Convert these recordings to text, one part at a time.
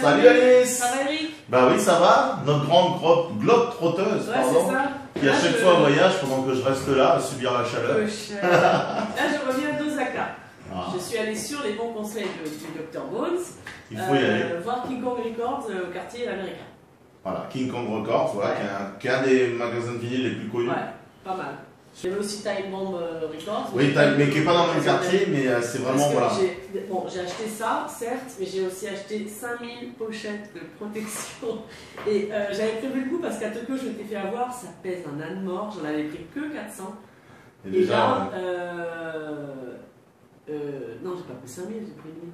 Salut Alice. Ça va Eric? Bah oui, ça va. Notre grande globe trotteuse, Ouais, pardon, c'est ça. qui à chaque fois voyage pendant que je reste là à subir la chaleur. Là, je reviens d'Osaka. Ah. Je suis allée sur les bons conseils du Dr Bones. Il faut y aller. Voir King Kong Records au quartier américain. Voilà, King Kong Records, voilà, Ouais. qui est un des magasins de vinyle les plus connus. Ouais, pas mal. Il y avait aussi Time Bomb Records. Oui, mais qui n'est pas dans le même quartier, mais c'est vraiment, voilà. J'ai acheté ça, certes, mais j'ai aussi acheté 5000 pochettes de protection. Et j'avais prévu le coup parce qu'à Tokyo, je m'étais fait avoir, ça pèse un âne mort, j'en avais pris que 400. Et déjà, là, non, j'ai pas pris 5000, j'ai pris 1000.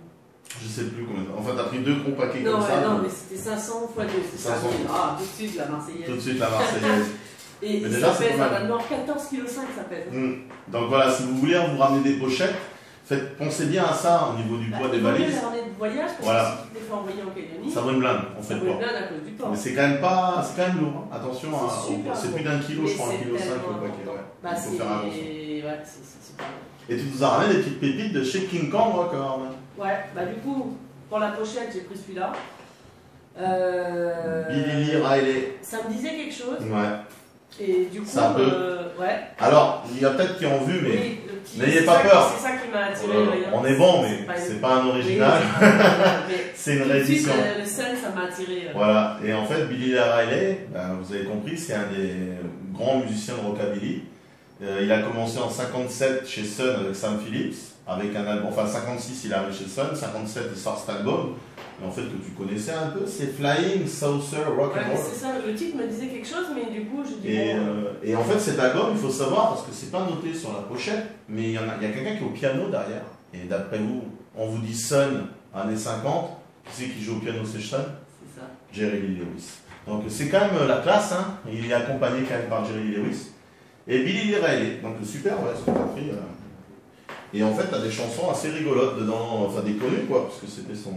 je sais plus combien. Enfin, t'as pris deux gros paquets Non, comme ça. non, mais c'était 500 x 2, c'est 500. 5000. Ah, tout de suite, la Marseillaise. Tout de suite, la Marseillaise. Et Mais déjà, ça c'est pèse pas un mal. âne mort, 14,5 kg ça pèse. Donc voilà, si vous voulez vous ramener des pochettes, pensez bien à ça au niveau du poids des valises. Les ramener de voyage, parce Voilà. que si tu t'es fait envoyer en Calédonie, Ça vaut une blinde, on fait ça le vaut une poids. blinde à cause du port. Mais c'est quand même pas, c'est quand même lourd. Hein. Attention, C'est super c'est plus lourd. d'un kilo, je crois, Mais 1,5 kg c'est le tellement paquet. Ouais. Bah, Il faut faire attention. ouais, c'est super lourd. Et tu nous as ramené des petites pépites de chez King Kong Records. Ouais, bah du coup, pour la pochette, j'ai pris celui-là. Billy Lee Riley. Ça me disait quelque chose. Ouais. Et du coup, Ça peut. ouais. Alors, il y a peut-être qui ont vu, mais Oui, le petit- n'ayez c'est pas ça peur. C'est ça qui m'a attiré. d'ailleurs. On est bon, mais pas c'est une- pas un original. Oui, C'est une tout de suite, réédition. le scène, ça m'a attiré. Voilà, et en fait, Billy Lee Riley, ben, vous avez compris, c'est un des grands musiciens de rockabilly. Il a commencé en 57 chez Sun avec Sam Phillips, avec un album, enfin 56 il est arrivé chez Sun, 57 il sort cet album, et en fait que tu connaissais un peu, c'est Flying Saucer Rock Ouais, and mais Roll. c'est ça, le titre me disait quelque chose, mais du coup, je dis Et, bon. et en fait cet album, il faut savoir, parce que c'est pas noté sur la pochette, mais il y a quelqu'un qui est au piano derrière, et d'après vous, on vous dit Sun, années 50, qui c'est qui joue au piano, c'est Sun? C'est ça. Jerry Lee Lewis. Donc c'est quand même la classe, hein. Il est accompagné quand même par Jerry Lee Lewis. Et Billy Lee Riley, donc super, ouais, c'est compris. Et en fait, t'as des chansons assez rigolotes dedans, enfin des connues quoi, parce que c'était son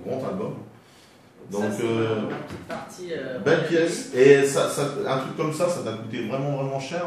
grand album. Donc, ça, c'est ma petite partie. belle pièce. Et un truc comme ça t'a coûté vraiment cher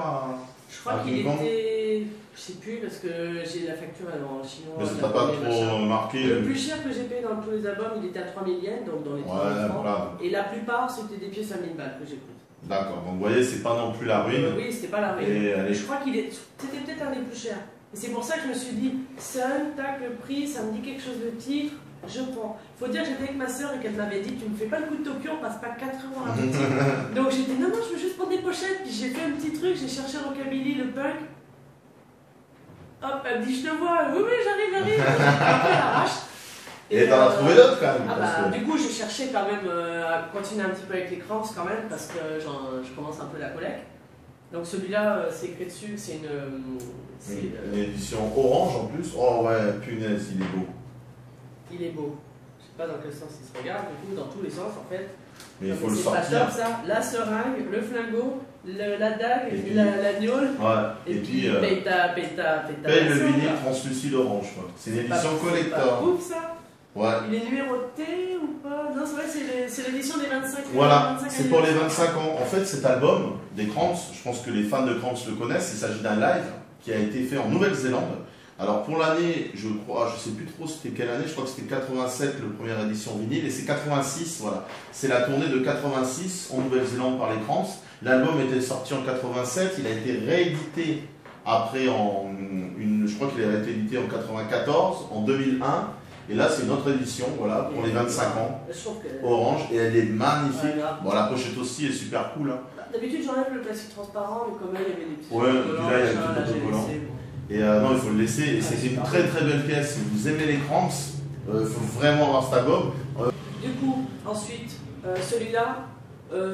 Je crois à qu'il King Kong. était. Je sais plus, parce que j'ai la facture en chinois. Mais ça t'a pas trop marqué. Le plus cher que j'ai payé dans tous les albums, il était à 3000 yens, donc dans les 3000 Ouais, francs. voilà. Et la plupart, c'était des pièces à 1000 balles que j'ai prises. D'accord, donc vous voyez, c'est pas non plus la ruine. Oui, c'était pas la ruine. Et elle est- Je crois c'était peut-être un des plus chers. Et c'est pour ça que je me suis dit, Sun, tac, le prix, ça me dit quelque chose de titre, je prends. Faut dire que j'étais avec ma soeur et qu'elle m'avait dit, tu me fais pas le coup de Tokyo, on passe pas 4 heures dans la boutique. Donc j'ai dit, non, je veux juste prendre des pochettes. Puis j'ai fait un petit truc, j'ai cherché Rockabilly, le punk. Hop, elle me dit, je te vois, oui, j'arrive. Après, elle arrache. Et t'en as trouvé d'autres quand même. Ah parce bah, que- du coup, j'ai cherché quand même à continuer un petit peu avec les cramps quand même, parce que je commence un peu la collecte. Donc celui-là, c'est écrit dessus, c'est Une édition orange en plus. Oh ouais, punaise, il est beau. il est beau. Je sais pas dans quel sens il se regarde, du coup, dans tous les sens en fait. Mais il Donc, faut le c'est pas sortir. top, ça. La seringue, le flingot, la dague, Et puis- la gnôle. Ouais, Et puis, paye ta paye le version, vinyle quoi. translucide orange. Quoi. C'est une C'est édition pas collector. ouf ça. Ouais. Il est numéroté ou pas? Non, c'est vrai, c'est l'édition des 25 Voilà, 25 c'est pour les anniversaires. 25 ans. En fait, cet album des Cramps, je pense que les fans de Cramps le connaissent. Il s'agit d'un live qui a été fait en Nouvelle-Zélande. Alors pour l'année, je crois, je sais plus trop c'était quelle année, je crois que c'était 87 le première édition vinyle et c'est 86, voilà. C'est la tournée de 86 en Nouvelle-Zélande par les Cramps. L'album était sorti en 87, il a été réédité après je crois qu'il a été édité en 94, en 2001 et là c'est une autre édition, voilà, pour les 25 ans. Je trouve que. Orange et elle est magnifique. Ouais, grave. Bon, la pochette aussi est super cool. Hein. D'habitude, j'enlève le plastique transparent, mais comme là, il y avait des petits. Ouais, et puis là, il y a machin, des petits j'ai autocollants. laissé, bon. Et non, il faut le laisser. Et c'est une super. très belle pièce. Si vous aimez les Cramps, il faut vraiment avoir cet album. Du coup, ensuite, celui-là,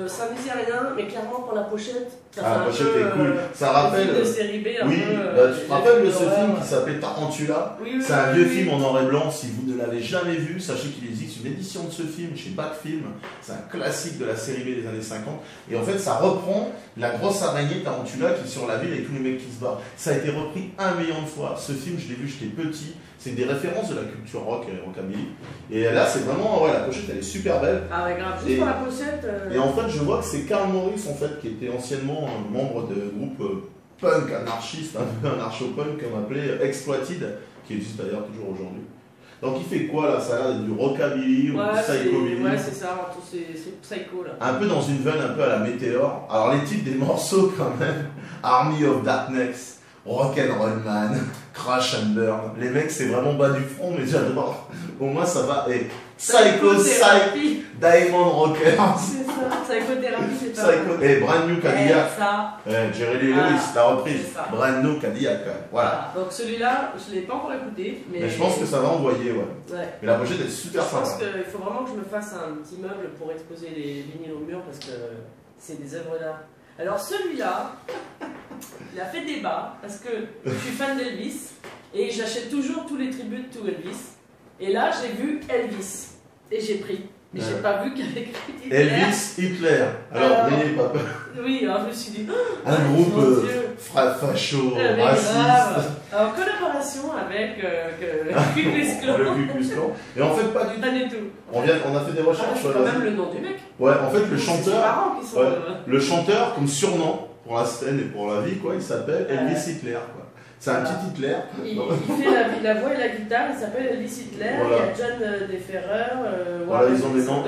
ça me disait rien, mais clairement pour la pochette, ça Ah, la fait un pochette peu, est cool. Ça le rappelle. film de série B, un Oui, peu, bah, tu te rappelles de ce d'horreur. film qui s'appelait Tarantula? Oui, C'est un vieux film en noir et blanc. Si vous ne l'avez jamais vu, sachez qu'il existe une édition de ce film chez Backfilm. C'est un classique de la série B des années 50. Et en fait, ça reprend la grosse araignée Tarantula qui est sur la ville avec tous les mecs qui se barrent. Ça a été repris 1 million de fois. Ce film, je l'ai vu, j'étais petit. C'est des références de la culture rock et rockabilly. Et là, c'est vraiment, ouais, la pochette, elle est super belle. Ah ouais, grave. Juste Et- pour la pochette. Et en fait, je vois que c'est Carl Morris, en fait, qui était anciennement un membre de groupe punk anarchiste, un peu anarcho-punk qu'on appelait Exploited, qui existe d'ailleurs toujours aujourd'hui. Donc il fait quoi là? Ça a l'air d'être du rockabilly ou du psychobilly. Ouais, c'est ça, c'est psycho là. Un peu dans une veine un peu à la Météore. Alors les titres des morceaux quand même, Army of Darkness, Rock'n'Roll Man, Crash and Burn. Les mecs c'est vraiment bas du front mais j'adore. Au moins ça va. Et Psychothérapie. Diamond Rocker. C'est ça, psychothérapie c'est pas mal. Et Brand New Cadillac. Ça. Jerry Lee Lewis, la reprise. Brand New Cadillac. Voilà. Donc celui-là, je ne l'ai pas encore écouté. Mais je pense que ça va envoyer, ouais. Mais la pochette est super sympa. Je pense qu'il faut vraiment que je me fasse un petit meuble pour exposer les vinyles au mur parce que c'est des œuvres d'art. Alors celui-là, il a fait débat parce que je suis fan d'Elvis et j'achète toujours tous les tributes to Elvis. Et là, j'ai vu Elvis et j'ai pris. Mais j'ai pas vu qu'il y avait écrit Hitler. Elvis Hitler. Alors, n'ayez pas peur. Oui, alors je me suis dit. Un groupe facho, raciste. En collaboration avec le Ku Klux Klan. Le Ku Klux Klan. Et en fait, pas du tout. Pas du tout. On a fait des recherches. C'est quand même le nom du mec. Ouais, en fait, le chanteur. Qui sont, le chanteur, comme surnom, pour la scène et pour la vie, quoi, il s'appelle Elvis Hitler, quoi. C'est un petit Hitler. Il fait la voix et la guitare, il s'appelle Elvis Hitler, voilà. Il y a John Deferrer. Voilà, ils ont des noms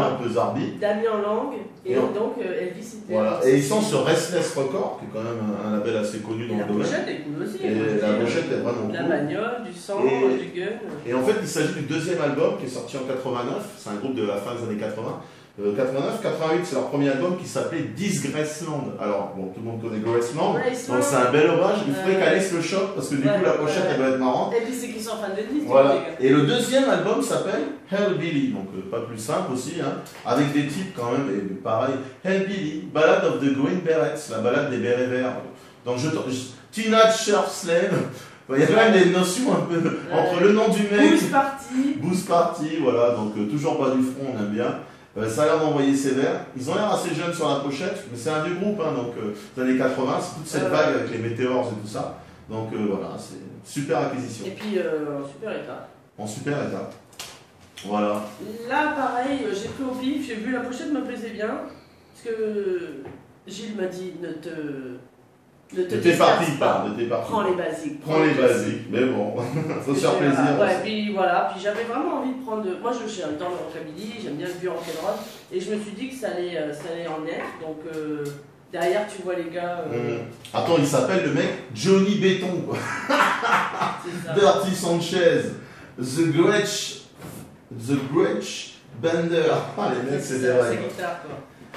un peu zarbi. Damien Lang, et donc Elvis Hitler. Voilà. Et ils sont sur Restless Records, qui est quand même un label assez connu dans le domaine. La pochette est cool aussi. Et la pochette est vraiment cool. La bagnole, du sang, du gun. Et en fait, il s'agit du deuxième album qui est sorti en 89. C'est un groupe de la fin des années 80. 89, 88, c'est leur premier album qui s'appelait Disgraceland. Alors, bon, tout le monde connaît Graceland, donc c'est un bel hommage. Il faudrait qu'Alice le choque parce que du coup, la pochette, elle doit être marrante. Et puis, c'est qu'ils sont fans de Disney. Voilà. Et le deuxième album s'appelle Hellbilly, donc pas plus simple aussi, hein, avec des titres quand même, et pareil. Hellbilly, Ballad of the Green Berets, la balade des bérets verts. Donc, Teenage Sheriff Slave. Il y a quand même des notions un peu entre le nom du mec. Booze Party, voilà, donc toujours pas du front, on aime bien. Ça a l'air d'envoyer sévère. Ils ont l'air assez jeunes sur la pochette, mais c'est un vieux groupe, hein, donc des années 80, c'est toute cette vague avec les météores et tout ça. Donc voilà, c'est une super acquisition. Et puis en super état. En super état. Voilà. Là, pareil, j'ai pris au pif, j'ai vu la pochette me plaisait bien, parce que Gilles m'a dit ne t'es parti pas. Prends les basiques. Prends les basiques, mais bon, faut se faire plaisir. Ouais, puis voilà, puis j'avais vraiment envie de prendre. Moi, j'adore le rockabilly, j'aime bien le vieux rock'n'roll, et je me suis dit que ça allait en être. Donc derrière, tu vois les gars. Attends, il s'appelle le mec Johnny Béton, quoi. Dirty Sanchez, The Gretsch Bender. Ah, les mecs, c'est des rêves.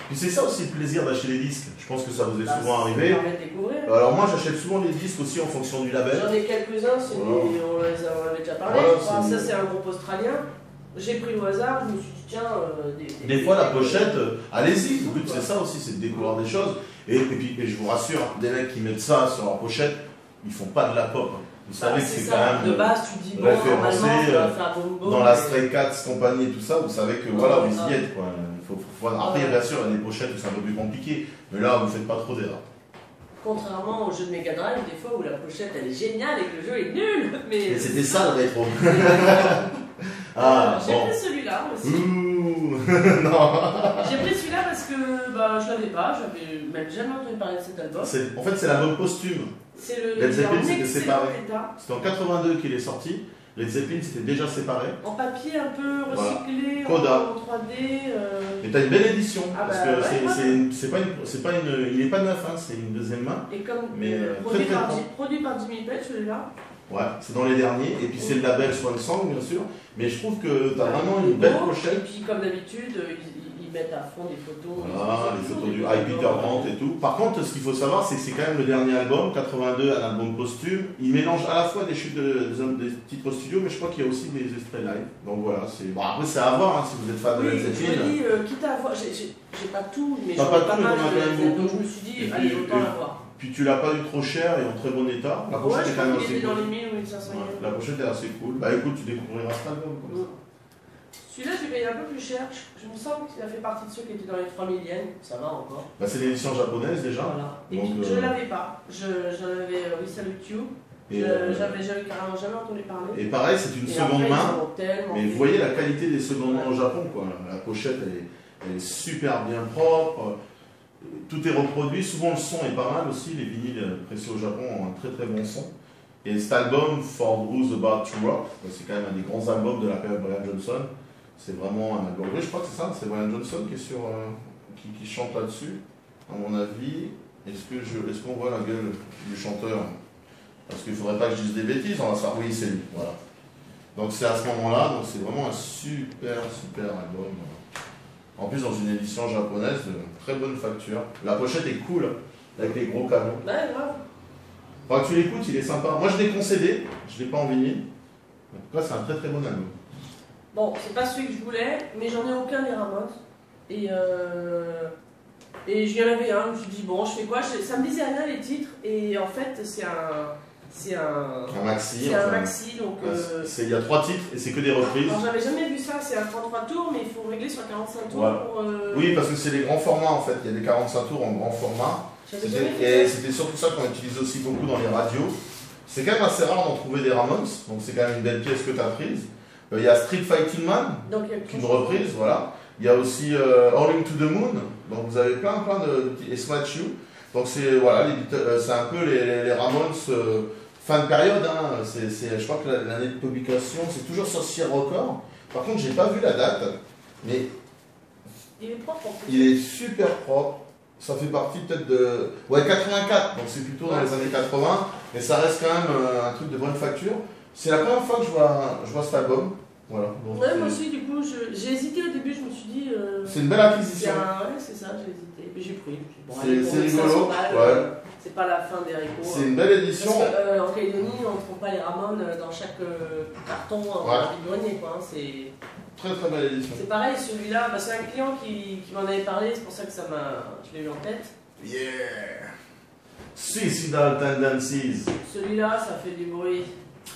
Puis c'est ça aussi le plaisir d'acheter les disques. Je pense que ça vous est souvent arrivé. Alors moi j'achète souvent les disques aussi en fonction du label. J'en ai quelques-uns, on en avait déjà parlé. Voilà, ça c'est un groupe australien. J'ai pris au hasard, je me suis dit tiens... Des fois la pochette, allez-y. Le but c'est ça aussi, c'est de découvrir des choses. Et puis je vous rassure, des mecs qui mettent ça sur leur pochette, ils font pas de la pop. Vous savez que c'est quand même de base, tu dis, référencé dans la Stray Cats compagnie et tout ça. Vous savez que voilà, vous y êtes, quoi. Après, bien sûr, il y a des pochettes où c'est un peu plus compliqué, mais là, vous ne faites pas trop d'erreurs. Contrairement au jeu de Mega Drive, des fois où la pochette elle est géniale et que le jeu est nul. Mais c'était ça le rétro. J'ai pris celui-là aussi. Non. J'ai pris celui-là parce que je l'avais pas, j'avais même jamais entendu parler de cet album. En fait, c'est l'album posthume. C'est le Led Zeppelin, c'était séparé. C'était en 82 qu'il est sorti. Led Zeppelin, c'était déjà séparé. En papier un peu recyclé, Coda. en 3D. Mais t'as une belle édition, parce que il n'est pas neuf, hein, c'est une deuxième main. Et comme mais produit par Jimmy Page, celui-là. Ouais, c'est dans les derniers, et puis c'est le label Swan Song, bien sûr. Mais je trouve que t'as vraiment une belle pochette. Et puis comme d'habitude, ils mettent à fond des photos. Voilà, les photos du High Peter Grant et tout. Par contre, ce qu'il faut savoir, c'est que c'est quand même le dernier album, 82, un album posthume. Il mélange à la fois des chutes des titres studio, mais je crois qu'il y a aussi des extraits live. Donc voilà, c'est bon, après c'est à voir, hein, si vous êtes fan de Led Zeppelin. Je me dis, quitte à avoir, j'ai pas tout, mais j'en ai pas mal de Led Zeppelin, donc je me suis dit, allez, autant l'avoir. Puis tu l'as pas eu trop cher et en très bon état. La pochette est quand même assez cool. Dans les 1000 ou 1500 yens. La pochette est assez cool. Bah écoute, tu découvriras cet album comme ça. Celui-là, j'ai payé un peu plus cher. Je me sens qu'il a fait partie de ceux qui étaient dans les 3000 yens. Ça va encore. Bah, c'est l'édition japonaise déjà. Voilà. Et donc, puis, je ne l'avais pas. J'en avais We Salute You. J'avais carrément jamais entendu parler. Et pareil, c'est une seconde main. Mais vous voyez la qualité des secondes mains au Japon, quoi. La pochette, elle est super bien propre. Tout est reproduit. Souvent, le son est pas mal aussi. Les vinyles précieux au Japon ont un très très bon son. Et cet album, For Who's About to Rock, c'est quand même un des grands albums de la période Brian Johnson. C'est vraiment un album. Oui, je crois que c'est ça, c'est Brian Johnson qui est sur, qui chante là-dessus, à mon avis. Est-ce qu'on voit la gueule du chanteur? Parce qu'il ne faudrait pas que je dise des bêtises, on va savoir. Oui, c'est lui, voilà. Donc c'est à ce moment-là, donc c'est vraiment un super album. En plus dans une édition japonaise de très bonne facture. La pochette est cool, avec les gros canons. Ouais, grave. Quand tu l'écoutes, il est sympa. Moi je l'ai concédé, je ne l'ai pas en vinyle. En tout cas, c'est un très bon album. Bon, c'est pas celui que je voulais, mais j'en ai aucun des Ramones. Et je lui en avais un, je me suis dit, bon, je fais quoi? Ça me disait rien les titres, et en fait, c'est un maxi. Un maxi, donc. Il y a 3 titres et c'est que des reprises. Alors, j'avais jamais vu ça, c'est un 33 tours, mais il faut régler sur 45 tours voilà. pour. Oui, parce que c'est les grands formats en fait, il y a des 45 tours en grand format. Et c'était surtout ça qu'on utilisait aussi beaucoup dans les radios. C'est quand même assez rare d'en trouver des Ramones, donc c'est quand même une belle pièce que tu as prise. Il y a Street Fighting Man, une reprise, voilà. Il y a aussi Howling to the Moon, donc vous avez plein de. Et Smash You. Donc c'est voilà, c'est un peu les Ramones fin de période. Hein. Je crois que l'année de publication, c'est toujours sur Sierra Record. Par contre, j'ai pas vu la date, mais. Il est propre en plus. Il est super propre. Ça fait partie peut-être de. Ouais, 84, donc c'est plutôt dans les années 80, mais ça reste quand même un truc de bonne facture. C'est la première fois que je vois cet album. Voilà. Donc ouais, moi aussi, du coup, j'ai hésité au début, je me suis dit. C'est une belle acquisition. Ouais, c'est ça, j'ai hésité. Puis j'ai pris. Bon, c'est rigolo. Ouais. C'est pas la fin des haricots. C'est une belle édition. Parce que, en Calédonie, on ne trouve pas les Ramones dans chaque carton en vide-grenier, quoi. C'est. Très belle édition. C'est pareil, celui-là, c'est un client qui m'en avait parlé, c'est pour ça que je l'ai eu en tête. Yeah! Suicidal Tendencies. Celui-là, ça fait du bruit.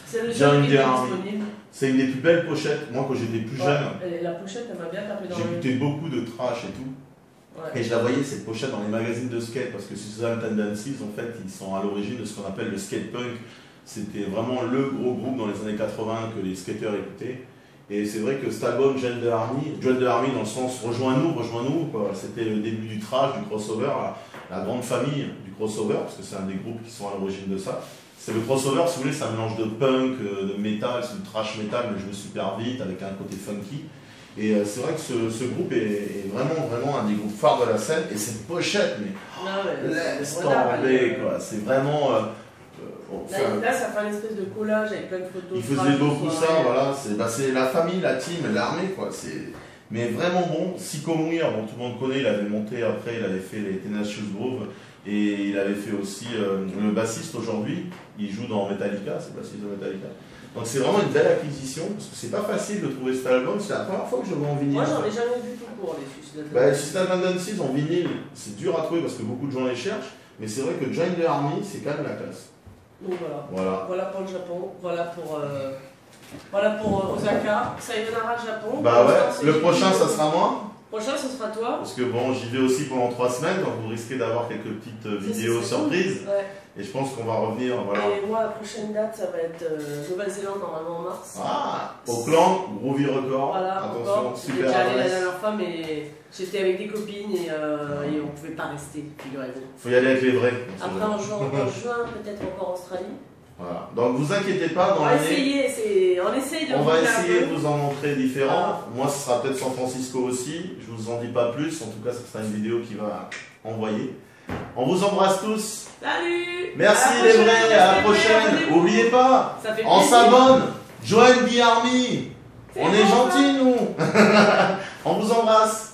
C'est le John qui est disponible. C'est une des plus belles pochettes. Moi, quand j'étais plus jeune, la pochette, elle m'a bien tapé dans le. J'écoutais beaucoup de trash et tout. Ouais. Et je la voyais, cette pochette, dans les magazines de skate, parce que Suicidal Tendencies, en fait, ils sont à l'origine de ce qu'on appelle le skate punk. C'était vraiment le gros groupe dans les années 80 que les skateurs écoutaient. Et c'est vrai que cet album, Join the Army dans le sens rejoins-nous, c'était le début du trash, du crossover, la grande famille du crossover, parce que c'est un des groupes qui sont à l'origine de ça. C'est le crossover, si vous voulez, c'est un mélange de punk, de métal, c'est du trash metal, mais joué super vite, avec un côté funky. Et c'est vrai que ce groupe est vraiment un des groupes phares de la scène, et cette pochette, mais laisse tomber, quoi, c'est vraiment. Là, ça fait une espèce de collage avec plein de photos. Il faisait beaucoup ça, voilà. C'est la famille, la team, l'armée, quoi. Mais vraiment bon. Sicko Mouir, dont tout le monde connaît, il avait monté après, il avait fait les Tenacious Grove. Et il avait fait aussi le bassiste aujourd'hui. Il joue dans Metallica, c'est le bassiste de Metallica. Donc c'est vraiment une belle acquisition, parce que c'est pas facile de trouver cet album. C'est la première fois que je le vois en vinyle. Moi, j'en ai jamais vu tout court, les Suicidal Tendencies. Suicidal Tendencies en vinyle, c'est dur à trouver parce que beaucoup de gens les cherchent. Mais c'est vrai que Join the Army, c'est quand même la classe. Donc voilà pour le Japon, voilà pour Osaka, Sayonara Japon. Bah ouais, le prochain ça sera moi. Le prochain ce sera toi. Parce que bon, j'y vais aussi pendant 3 semaines, donc vous risquez d'avoir quelques petites vidéos surprises. Cool. Ouais. Et je pense qu'on va revenir, voilà. Et moi la prochaine date ça va être Nouvelle-Zélande normalement en mars. Ah, Auckland, Groovy Record. Voilà, attention, super. J'étais déjà allée la dernière fois, mais j'étais avec des copines et on ne pouvait pas rester, figurez-vous. Faut y aller avec les vrais. Après en juin peut-être encore en Australie. Voilà. Donc vous inquiétez pas, dans l'année. On essaye de on va essayer de vous en montrer différents. Moi ce sera peut-être San Francisco aussi, je vous en dis pas plus, en tout cas ce sera une vidéo qui va envoyer. On vous embrasse tous. Salut. Merci les vrais, à la prochaine. N'oubliez pas, on s'abonne. Join the Army. On est gentils nous. On vous embrasse.